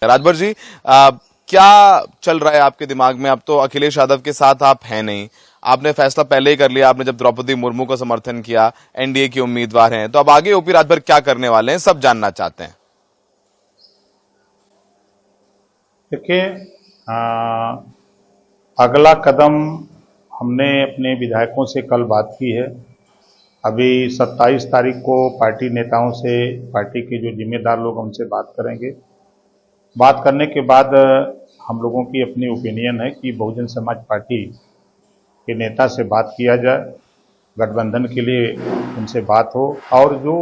राजभर जी, क्या चल रहा है आपके दिमाग में? अब तो अखिलेश यादव के साथ आप हैं नहीं, आपने फैसला पहले ही कर लिया, आपने जब द्रौपदी मुर्मू को समर्थन किया, एनडीए की उम्मीदवार हैं, तो अब आगे ओपी राजभर क्या करने वाले हैं, सब जानना चाहते हैं। देखिए, अगला कदम हमने अपने विधायकों से कल बात की है। अभी 27 तारीख को पार्टी नेताओं से, पार्टी के जो जिम्मेदार लोग हैं उनसे बात करेंगे। बात करने के बाद हम लोगों की अपनी ओपिनियन है कि बहुजन समाज पार्टी के नेता से बात किया जाए, गठबंधन के लिए उनसे बात हो, और जो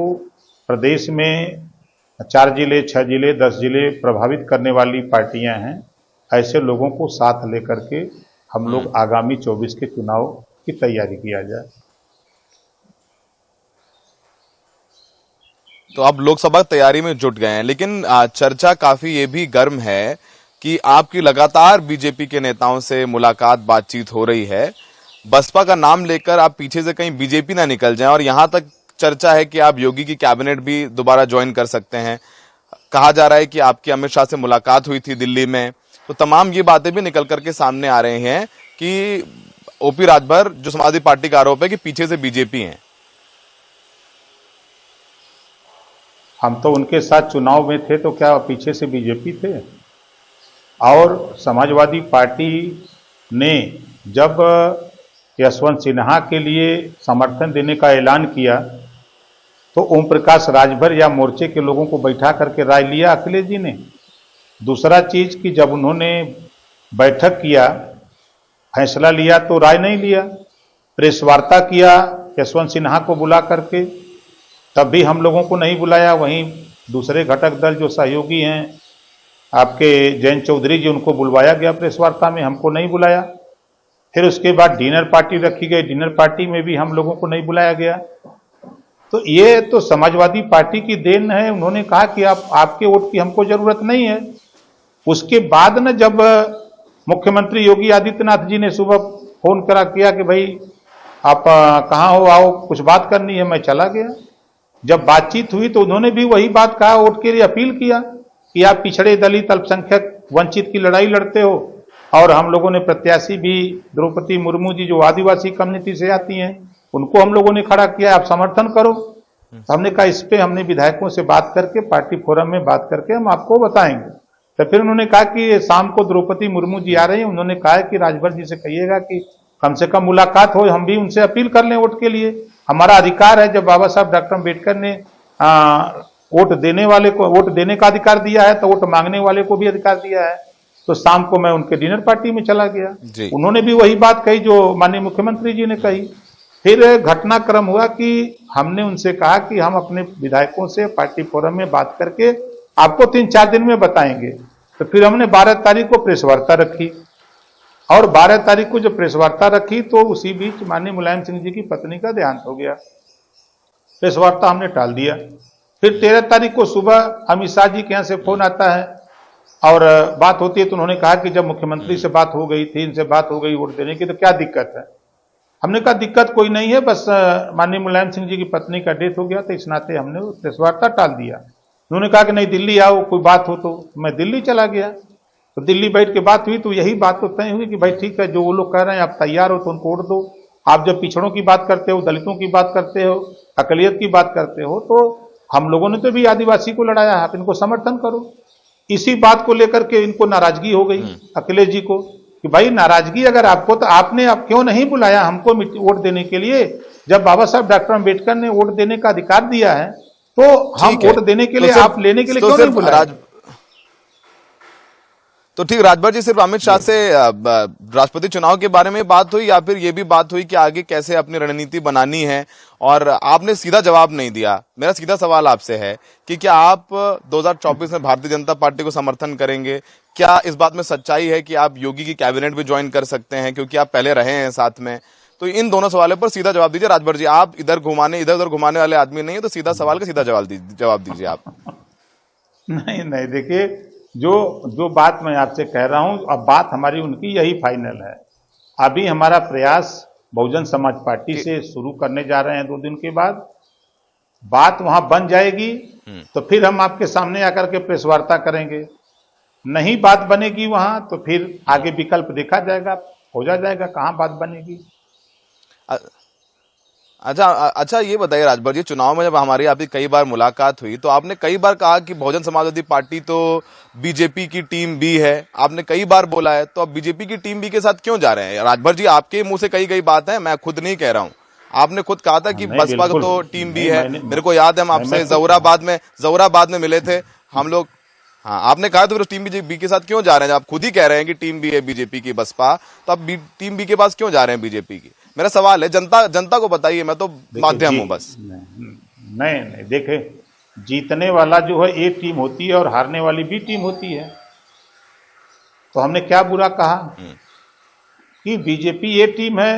प्रदेश में 4 जिले, 6 जिले, 10 जिले प्रभावित करने वाली पार्टियां हैं, ऐसे लोगों को साथ लेकर के हम लोग आगामी 24 के चुनाव की तैयारी किया जाए। तो अब लोकसभा तैयारी में जुट गए हैं, लेकिन चर्चा काफी ये भी गर्म है कि आपकी लगातार बीजेपी के नेताओं से मुलाकात, बातचीत हो रही है। बसपा का नाम लेकर आप पीछे से कहीं बीजेपी ना निकल जाएं, और यहां तक चर्चा है कि आप योगी की कैबिनेट भी दोबारा ज्वाइन कर सकते हैं। कहा जा रहा है कि आपकी अमित शाह से मुलाकात हुई थी दिल्ली में, तो तमाम ये बातें भी निकल करके सामने आ रहे हैं कि ओपी राजभर, जो समाजवादी पार्टी का आरोप है कि पीछे से बीजेपी है। हम तो उनके साथ चुनाव में थे, तो क्या पीछे से बीजेपी थे? और समाजवादी पार्टी ने जब यशवंत सिन्हा के लिए समर्थन देने का ऐलान किया, तो ओम प्रकाश राजभर या मोर्चे के लोगों को बैठा करके राय लिया अखिलेश जी ने। दूसरा चीज कि जब उन्होंने बैठक किया, फैसला लिया, तो राय नहीं लिया, प्रेस वार्ता किया यशवंत सिन्हा को बुला करके, तब भी हम लोगों को नहीं बुलाया। वहीं दूसरे घटक दल जो सहयोगी हैं आपके जयंत चौधरी जी, उनको बुलवाया गया प्रेस वार्ता में, हमको नहीं बुलाया। फिर उसके बाद डिनर पार्टी रखी गई, डिनर पार्टी में भी हम लोगों को नहीं बुलाया गया। तो ये तो समाजवादी पार्टी की देन है। उन्होंने कहा कि आपके वोट की हमको जरूरत नहीं है। उसके बाद न जब मुख्यमंत्री योगी आदित्यनाथ जी ने सुबह फोन करा किया कि भाई आप कहाँ हो, आओ कुछ बात करनी है, मैं चला गया। जब बातचीत हुई तो उन्होंने भी वही बात कहा, वोट के लिए अपील किया कि आप पिछड़े, दलित, अल्पसंख्यक, वंचित की लड़ाई लड़ते हो, और हम लोगों ने प्रत्याशी भी द्रौपदी मुर्मू जी जो आदिवासी कम्युनिटी से आती हैं, उनको हम लोगों ने खड़ा किया, आप समर्थन करो। तो हमने कहा इस पे हमने विधायकों से बात करके, पार्टी फोरम में बात करके हम आपको बताएंगे। तो फिर उन्होंने कहा कि शाम को द्रौपदी मुर्मू जी आ रही हैं, उन्होंने कहा कि राजभर जी से कहिएगा कि कम से कम मुलाकात हो, हम भी उनसे अपील कर लें वोट के लिए। हमारा अधिकार है, जब बाबा साहब डॉक्टर अम्बेडकर ने वोट देने वाले को वोट देने का अधिकार दिया है, तो वोट मांगने वाले को भी अधिकार दिया है। तो शाम को मैं उनके डिनर पार्टी में चला गया, उन्होंने भी वही बात कही जो माननीय मुख्यमंत्री जी ने कही। फिर घटनाक्रम हुआ कि हमने उनसे कहा कि हम अपने विधायकों से पार्टी फोरम में बात करके आपको 3-4 दिन में बताएंगे। तो फिर हमने 12 तारीख को प्रेस वार्ता रखी, और 12 तारीख को जब प्रेस वार्ता रखी तो उसी बीच माननीय मुलायम सिंह जी की पत्नी का देहांत हो गया। प्रेस वार्ता हमने टाल दिया। फिर 13 तारीख को सुबह अमित शाह जी के यहाँ से फोन आता है और बात होती है, तो उन्होंने कहा कि जब मुख्यमंत्री से बात हो गई थी, इनसे बात हो गई वोट देने की, तो क्या दिक्कत है? हमने कहा दिक्कत कोई नहीं है, बस माननीय मुलायम सिंह जी की पत्नी का डेथ हो गया, तो इस नाते हमने प्रेस वार्ता टाल दिया। उन्होंने कहा कि नहीं, दिल्ली आओ, कोई बात हो। तो मैं दिल्ली चला गया, तो दिल्ली बैठ के बात हुई, तो यही बात तो तय हुई कि भाई ठीक है, जो वो लोग कह रहे हैं आप तैयार हो तो उनको वोट दो। आप जब पिछड़ों की बात करते हो, दलितों की बात करते हो, अकलियत की बात करते हो, तो हम लोगों ने तो भी आदिवासी को लड़ाया, आप इनको समर्थन करो। इसी बात को लेकर के इनको नाराजगी हो गई अखिलेश जी को कि भाई नाराजगी अगर आपको, तो आपने आप क्यों नहीं बुलाया हमको वोट देने के लिए? जब बाबा साहब डॉक्टर अम्बेडकर ने वोट देने का अधिकार दिया है, तो हम वोट देने के लिए, आप लेने के लिए क्यों नहीं बुलाया? तो ठीक, राजभर जी, सिर्फ अमित शाह से राष्ट्रपति चुनाव के बारे में बात हुई, या फिर यह भी बात हुई कि आगे कैसे अपनी रणनीति बनानी है? और आपने सीधा जवाब नहीं दिया। मेरा सीधा सवाल आपसे है कि क्या आप 2024 में भारतीय जनता पार्टी को समर्थन करेंगे? क्या इस बात में सच्चाई है कि आप योगी की कैबिनेट भी ज्वाइन कर सकते हैं, क्योंकि आप पहले रहे हैं साथ में? तो इन दोनों सवालों पर सीधा जवाब दीजिए राजभर जी। आप इधर उधर घुमाने वाले आदमी नहीं है, तो सीधा सवाल का सीधा जवाब दीजिए आप। नहीं नहीं, देखिए, जो बात मैं आपसे कह रहा हूं, अब बात हमारी उनकी यही फाइनल है। अभी हमारा प्रयास बहुजन समाज पार्टी से शुरू करने जा रहे हैं, 2 दिन के बाद बात वहां बन जाएगी, तो फिर हम आपके सामने आकर के प्रेस वार्ता करेंगे। नहीं बात बनेगी वहां तो फिर आगे विकल्प देखा जाएगा, खोजा जाएगा कहां बात बनेगी। अ- अच्छा ये बताइए राजभर जी, चुनाव में जब हमारी आपकी कई बार मुलाकात हुई तो आपने कई बार कहा कि बहुजन समाजवादी पार्टी तो बीजेपी की टीम बी है, आपने कई बार बोला है, तो अब बीजेपी की टीम बी के साथ क्यों जा रहे हैं? राजभर जी आपके मुंह से कई बात है, मैं खुद नहीं कह रहा हूं। आपने खुद कहा था कि नहीं बसपा बिल्कुल तो टीम बी नहीं, है। मैंने मेरे को याद है हम नहीं, मैं आपसे खुद जौराबाद में मिले थे हम लोग। हाँ, आपने कहा तो फिर टीम बी के साथ क्यों जा रहे हैं? आप खुद ही कह रहे हैं कि टीम बी है बीजेपी की बसपा, तो आप टीम बी के पास क्यों जा रहे हैं बीजेपी की? मेरा सवाल है, जनता को बताइए, मैं तो देखिए माध्यम जी हूं बस। नहीं देखे, जीतने वाला जो है ए टीम होती है और हारने वाली बी टीम होती है। तो हमने क्या बुरा कहा कि बीजेपी ए टीम है,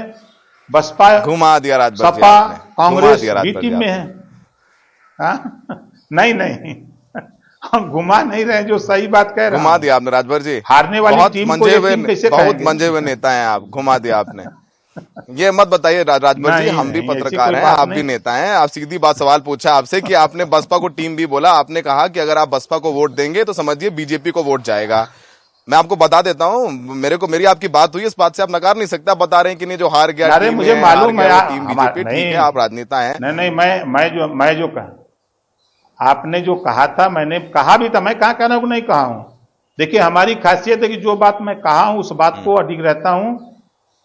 बसपा घुमा दिया राजभर जी सपा आपने, घुमा कांग्रेस दिया बी राजभर जी टीम में है। आपने। हाँ? नहीं हम घुमा नहीं रहे, जो सही बात कह रहा घुमा हूं। दिया आपने राजभर जी। हारने वाली टीम को ये टीम कैसे बहुत कहेंगे? मंजे हुए नेता हैं आप, घुमा दिया आपने। ये मत बताइए राजभर जी, नहीं हम भी नहीं, ऐसी पत्रकार कोई हैं, बात आप भी नहीं। नेता हैं। आप सीधी बात सवाल पूछा आपसे कि आपने बसपा को टीम भी बोला, आपने कहा कि अगर आप बसपा को वोट देंगे तो समझिए बीजेपी को वोट जाएगा। मैं आपको बता देता हूं, मेरी आपकी बात हुई, इस बात से आप नकार नहीं सकते। आप बता रहे हैं कि नहीं, जो हार गया अरे टीम मुझे है, हार मालूम है गया वो टीम बीजेपी, ठीक नहीं है, आप राजनेता हैं। नहीं, मैं जो कहा, आपने जो कहा था, मैंने कहा भी था, मैं कहाँ कहना को नहीं कहा हूं। देखिए हमारी खासियत है कि जो बात मैं कहा हूं उस बात को अडिग रहता हूं,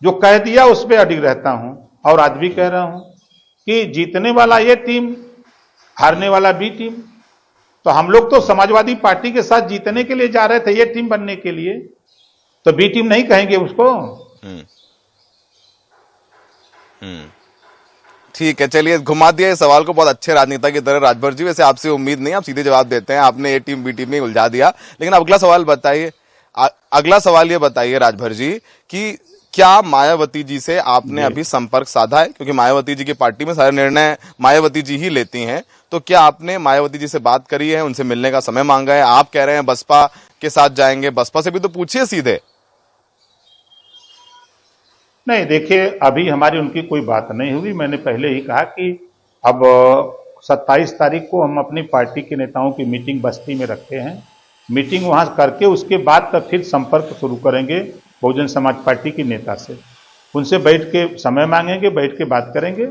जो कह दिया उस पर अडिग रहता हूं, और आज भी कह रहा हूं कि जीतने वाला ये टीम, हारने वाला बी टीम। तो हम लोग तो समाजवादी पार्टी के साथ जीतने के लिए जा रहे थे, ये टीम बनने के लिए, तो बी टीम नहीं कहेंगे उसको। ठीक है, चलिए, घुमा दिया इस सवाल को बहुत अच्छे राजनेता की तरह राजभर जी। वैसे आपसे उम्मीद नहीं, आप सीधे जवाब देते हैं, आपने ए टीम बी टीम में उलझा दिया। लेकिन अगला सवाल बताइए, अगला सवाल ये बताइए राजभर जी कि क्या मायावती जी से आपने जी। अभी संपर्क साधा है? क्योंकि मायावती जी की पार्टी में सारे निर्णय मायावती जी ही लेती हैं, तो क्या आपने मायावती जी से बात करी है, उनसे मिलने का समय मांगा है? आप कह रहे हैं बसपा के साथ जाएंगे, बसपा से भी तो पूछिए सीधे। नहीं देखिए, अभी हमारी उनकी कोई बात नहीं हुई। मैंने पहले ही कहा कि अब 27 तारीख को हम अपनी पार्टी के नेताओं की मीटिंग बस्ती में रखते हैं। मीटिंग वहां करके उसके बाद तब फिर संपर्क शुरू करेंगे बहुजन समाज पार्टी के नेता से। उनसे बैठ के समय मांगेंगे, बैठ के बात करेंगे।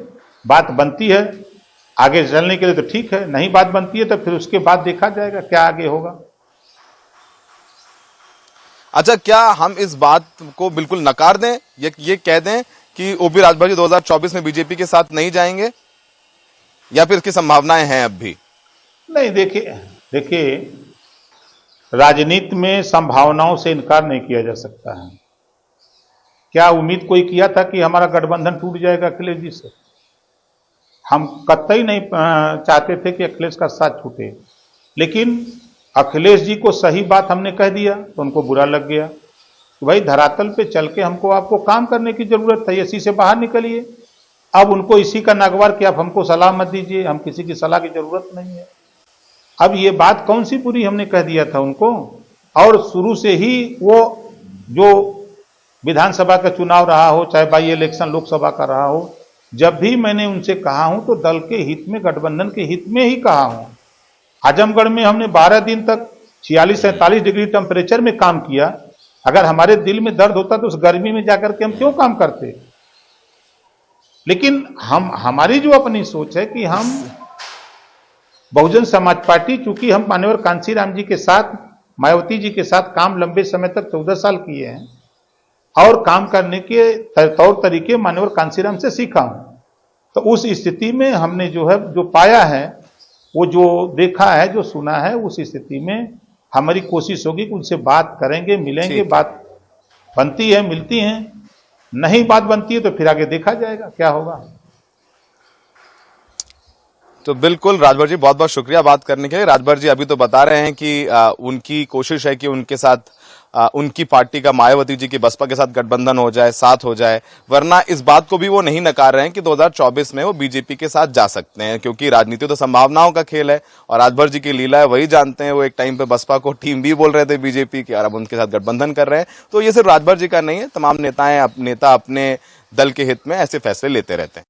बात बनती है आगे चलने के लिए तो ठीक है, नहीं बात बनती है तो फिर उसके बाद देखा जाएगा क्या आगे होगा। अच्छा, क्या हम इस बात को बिल्कुल नकार दें, ये कह दें कि ओपी राजभर जी 2024 में बीजेपी के साथ नहीं जाएंगे, या फिर इसकी संभावनाएं हैं अब भी? नहीं देखिए राजनीति में संभावनाओं से इनकार नहीं किया जा सकता है। क्या उम्मीद कोई किया था कि हमारा गठबंधन टूट जाएगा अखिलेश जी से? हम कतई नहीं चाहते थे कि अखिलेश का साथ छूटे, लेकिन अखिलेश जी को सही बात हमने कह दिया तो उनको बुरा लग गया। तो भाई धरातल पे चल के आपको काम करने की जरूरत है, इसी से बाहर निकलिए। अब उनको इसी का नगवार कि आप हमको सलाह मत दीजिए, हम किसी की सलाह की जरूरत नहीं है। अब ये बात कौन सी बुरी हमने कह दिया था उनको? और शुरू से ही वो जो विधानसभा का चुनाव रहा हो, चाहे बाई इलेक्शन लोकसभा का रहा हो, जब भी मैंने उनसे कहा हूं तो दल के हित में, गठबंधन के हित में ही कहा हूं। आजमगढ़ में हमने 12 दिन तक 46-47 डिग्री टेम्परेचर में काम किया। अगर हमारे दिल में दर्द होता तो उस गर्मी में जाकर के हम क्यों काम करते? लेकिन हमारी जो अपनी सोच है कि हम बहुजन समाज पार्टी, चूंकि हम मान्यवर कांशीराम जी के साथ, मायावती जी के साथ काम लंबे समय तक 14 साल किए हैं और काम करने के तौर तरीके मान्यवर कांशीराम से सीखा हूं, तो उस स्थिति में हमने जो है, जो पाया है, वो जो देखा है, जो सुना है, उस स्थिति में हमारी कोशिश होगी कि उनसे बात करेंगे, मिलेंगे। बात बनती है, मिलती हैं, नहीं बात बनती है तो फिर आगे देखा जाएगा क्या होगा। तो बिल्कुल राजभर जी, बहुत बहुत शुक्रिया बात करने के लिए। राजभर जी अभी तो बता रहे हैं कि उनकी कोशिश है कि उनके साथ उनकी पार्टी का मायावती जी की बसपा के साथ गठबंधन हो जाए, साथ हो जाए, वरना इस बात को भी वो नहीं नकार रहे हैं कि 2024 में वो बीजेपी के साथ जा सकते हैं, क्योंकि राजनीति तो संभावनाओं का खेल है और राजभर जी की लीला है, वही जानते हैं। वो एक टाइम पे बसपा को टीम भी बोल रहे थे बीजेपी की, और अब उनके साथ गठबंधन कर रहे हैं। तो ये सिर्फ राजभर जी का नहीं है, तमाम नेता अपने दल के हित में ऐसे फैसले लेते रहते हैं।